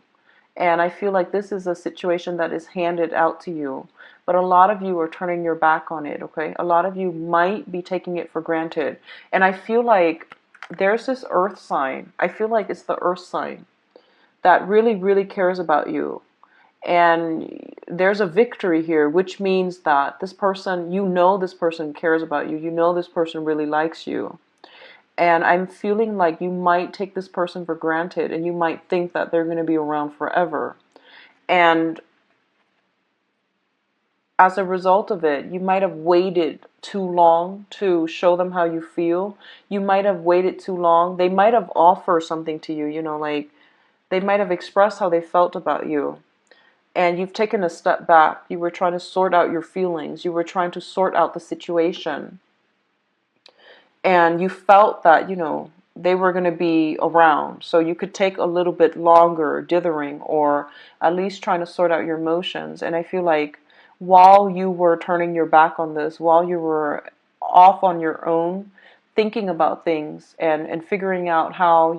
And I feel like this is a situation that is handed out to you. But a lot of you are turning your back on it, okay? A lot of you might be taking it for granted. And I feel like there's this earth sign. I feel like it's the earth sign that really, really cares about you. And there's a victory here, which means that this person, this person cares about you. This person really likes you. And I'm feeling like you might take this person for granted and you might think that they're going to be around forever. And as a result of it, you might have waited too long to show them how you feel. You might have waited too long. They might have offered something to you, like they might have expressed how they felt about you. And you've taken a step back. You were trying to sort out your feelings. You were trying to sort out the situation. And you felt that, they were going to be around. So you could take a little bit longer dithering, or at least trying to sort out your emotions. And I feel like while you were turning your back on this, while you were off on your own, thinking about things and figuring out how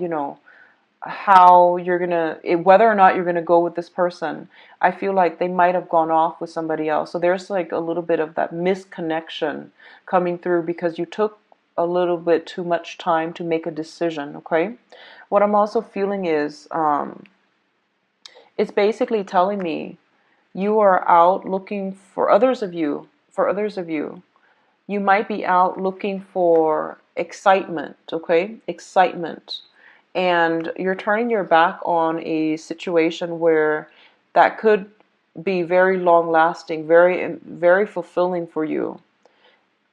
you're gonna, whether or not you're gonna go with this person, I feel like they might have gone off with somebody else. So there's like a little bit of that misconnection coming through because you took a little bit too much time to make a decision, okay? What I'm also feeling is, it's basically telling me you are out looking for others of you. You might be out looking for excitement, okay? Excitement. And you're turning your back on a situation where that could be very long lasting, very, very fulfilling for you.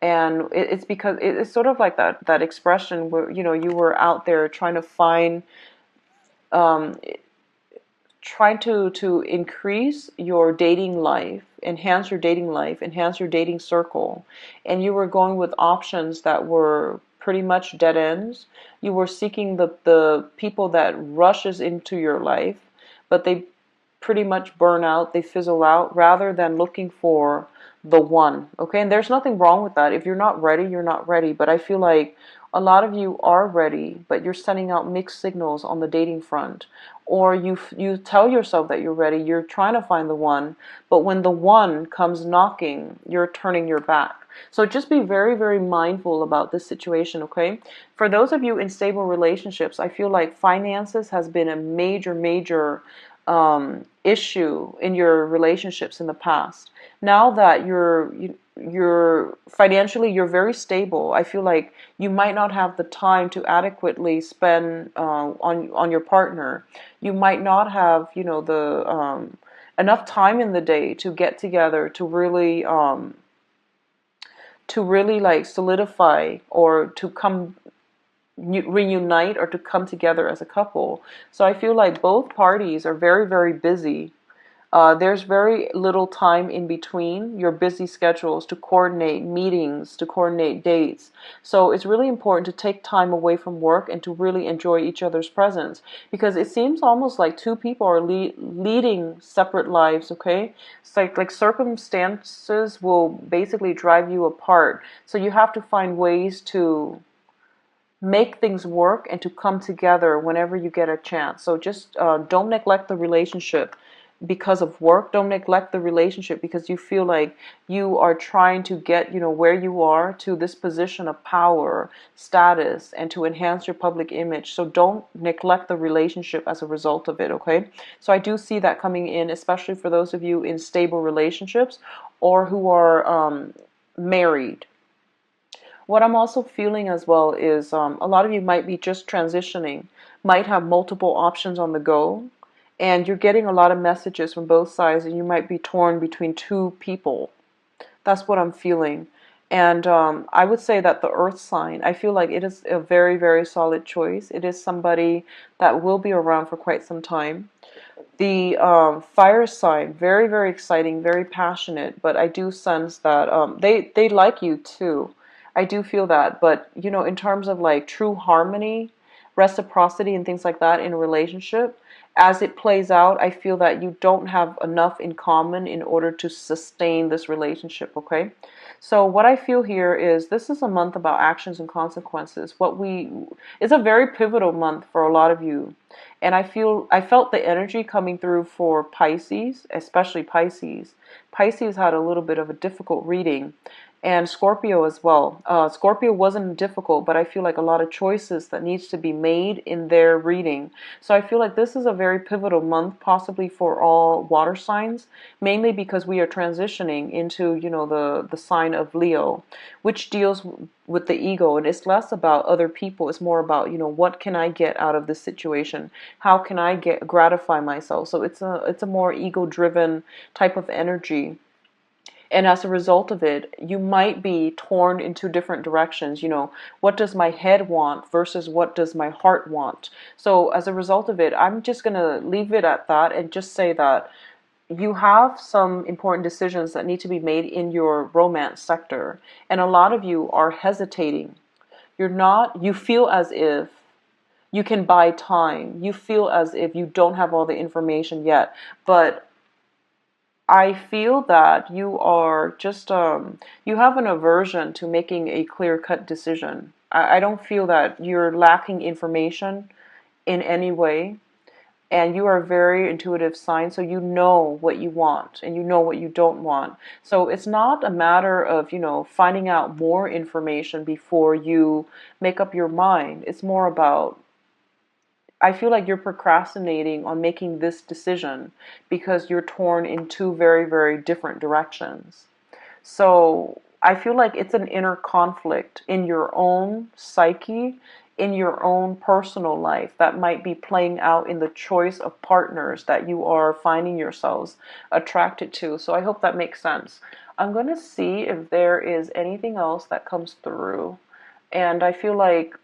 And it's because it's sort of like that expression where, you were out there trying to find, um, trying to increase your dating life, enhance your dating life, enhance your dating circle, and you were going with options that were pretty much dead ends. You were seeking the people that rushes into your life, but they pretty much burn out, they fizzle out, rather than looking for the one. Okay, and there's nothing wrong with that. If you're not ready, you're not ready. But I feel like a lot of you are ready, but you're sending out mixed signals on the dating front. Or you tell yourself that you're ready, you're trying to find the one, but when the one comes knocking, you're turning your back. So just be very, very mindful about this situation, okay? For those of you in stable relationships, I feel like finances has been a major, major issue in your relationships in the past. Now that you're financially, you're very stable. I feel like you might not have the time to adequately spend on your partner. You might not have, the enough time in the day to get together to really like solidify or to come reunite or to come together as a couple. So I feel like both parties are very, very busy. There's very little time in between your busy schedules to coordinate meetings, to coordinate dates. So it's really important to take time away from work and to really enjoy each other's presence, because it seems almost like two people are leading separate lives, okay? It's like circumstances will basically drive you apart. So you have to find ways to make things work and to come together whenever you get a chance. So just don't neglect the relationship because of work. Don't neglect the relationship because you feel like you are trying to get, where you are to this position of power, status, and to enhance your public image. So don't neglect the relationship as a result of it, okay? So I do see that coming in, especially for those of you in stable relationships or who are married. What I'm also feeling as well is a lot of you might be just transitioning, might have multiple options on the go, and you're getting a lot of messages from both sides, and you might be torn between two people. That's what I'm feeling. And I would say that the earth sign, I feel like it is a very, very solid choice. It is somebody that will be around for quite some time. The fire sign, very, very exciting, very passionate, but I do sense that they like you too. I do feel that, but in terms of like true harmony, reciprocity, and things like that in a relationship, as it plays out, I feel that you don't have enough in common in order to sustain this relationship, okay? So what I feel here is this is a month about actions and consequences. It's a very pivotal month for a lot of you. And I felt the energy coming through for Pisces, especially Pisces. Pisces had a little bit of a difficult reading, and Scorpio as well. Scorpio wasn't difficult, but I feel like a lot of choices that needs to be made in their reading. So I feel like this is a very pivotal month, possibly for all water signs, mainly because we are transitioning into, the sign of Leo, which deals with the ego, and it's less about other people. It's more about, what can I get out of this situation? How can I gratify myself? So it's a more ego-driven type of energy. And as a result of it, you might be torn into different directions. What does my head want versus what does my heart want? So as a result of it, I'm just going to leave it at that and just say that you have some important decisions that need to be made in your romance sector. And a lot of you are hesitating. You feel as if you can buy time. You feel as if you don't have all the information yet. But I feel that you are just, you have an aversion to making a clear-cut decision. I don't feel that you're lacking information in any way. And you are a very intuitive sign, so you know what you want and you know what you don't want. So it's not a matter of, finding out more information before you make up your mind. It's more about, I feel like you're procrastinating on making this decision because you're torn in two very, very different directions. So I feel like it's an inner conflict in your own psyche, in your own personal life that might be playing out in the choice of partners that you are finding yourselves attracted to. So I hope that makes sense. I'm going to see if there is anything else that comes through. And I feel like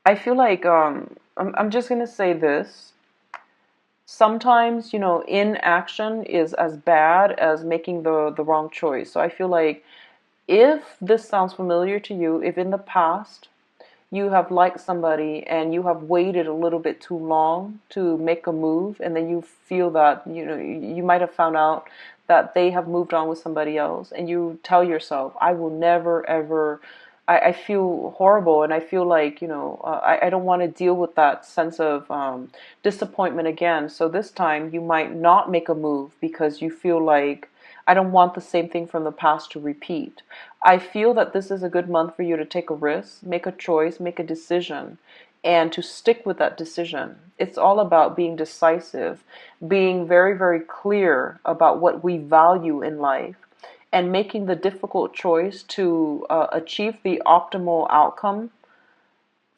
I'm just going to say this. sometimes, you know, inaction is as bad as making the wrong choice. So I feel like if this sounds familiar to you, if in the past you have liked somebody and you have waited a little bit too long to make a move, and then you feel that, you know, you might have found out that they have moved on with somebody else, and you tell yourself, I will never ever, I feel horrible, and I feel like, you know, I don't want to deal with that sense of disappointment again. So this time you might not make a move because you feel like, I don't want the same thing from the past to repeat. I feel that this is a good month for you to take a risk, make a choice, make a decision, and to stick with that decision. It's all about being decisive, being very, very clear about what we value in life, and making the difficult choice to achieve the optimal outcome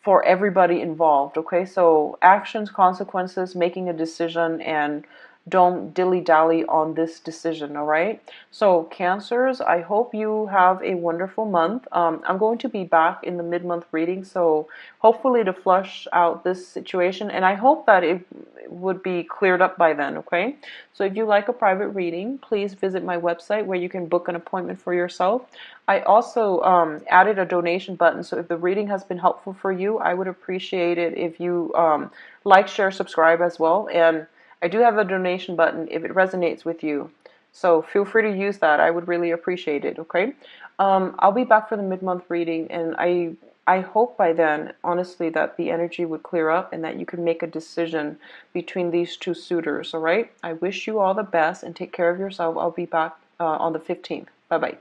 for everybody involved. Okay, so actions, consequences, making a decision, and don't dilly-dally on this decision. All right, so Cancers, I hope you have a wonderful month. I'm going to be back in the mid-month reading, so hopefully to flush out this situation, and I hope that it would be cleared up by then. Okay, so if you like a private reading, please visit my website where you can book an appointment for yourself. I also added a donation button, so if the reading has been helpful for you, I would appreciate it if you like, share, subscribe as well. And I do have a donation button if it resonates with you, so feel free to use that. I would really appreciate it. Okay, I'll be back for the mid-month reading, and I hope by then, honestly, that the energy would clear up and that you can make a decision between these two suitors. All right, I wish you all the best and take care of yourself. I'll be back on the 15th. Bye bye.